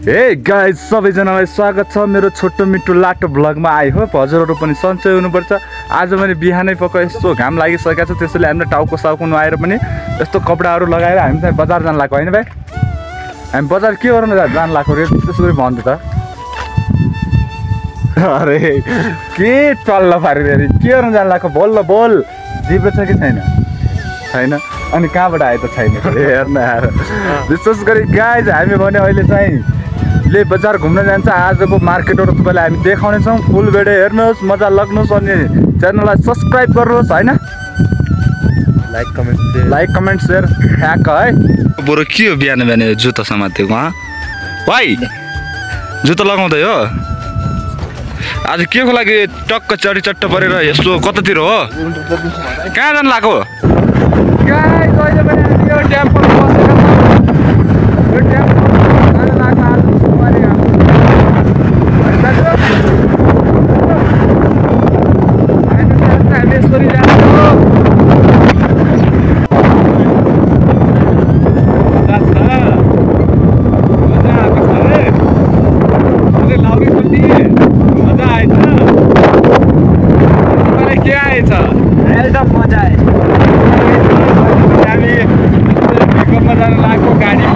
Hey guys सबैजनालाई स्वागत छ मेरो छोटो मिठो लाटो भ्लगमा। आई होप हजुरहरू पनि सन्चै हुनुपर्छ। आज मैले बिहानै पक्क यस्तो घाम लागिसकेको छ, त्यसैले हामीले टाउको साउको नुहाएर पनि यस्तो कपडाहरू लगाएर हामी चाहिँ बजार जान लाग्यो होइन भाइ? हामी बजार के गर्न जान लाग्यो रे त्यसरी भन्दै त? अरे के चल्ला पारेर के गर्न जान लाग्यो? बोल ल बोल, जिब्रो छ कि छैन? छैन अनि कहाँबाट आयो त? छैन हेर्न आएर। विशेष गरी गाइज हामी भने अहिले चाहिँ ले बजार घुम्न जान्छ। आजको मार्केटहरू तपाईँलाई हामी देखाउनेछौँ। फुल भिडियो हेर्नुहोस्, मजा लाग्नुहोस् अनि च्यानललाई सब्सक्राइब गर्नुहोस् होइन? लाइक कमेन्ट सेयर ह्याक है। बरु के हो बिहान बिहान जुत्ता समातेको? भाइ जुत्ता लगाउँदै हो? आज के को लागि टक्क चढी चट्ट परेर यस्तो कतातिर हो? कहाँ जानु लाग्यो? गाइस अहिले पनि हामी यो टेम्पलमा बसेका छौँ। यो टेम्पल जान लाग्छ आज सुबारी हाम्रो। हामी यसरी जान्छौँ। के आएछ? एकदम मजा आएछ। हामी पिकअपमा जान लागेको गाडी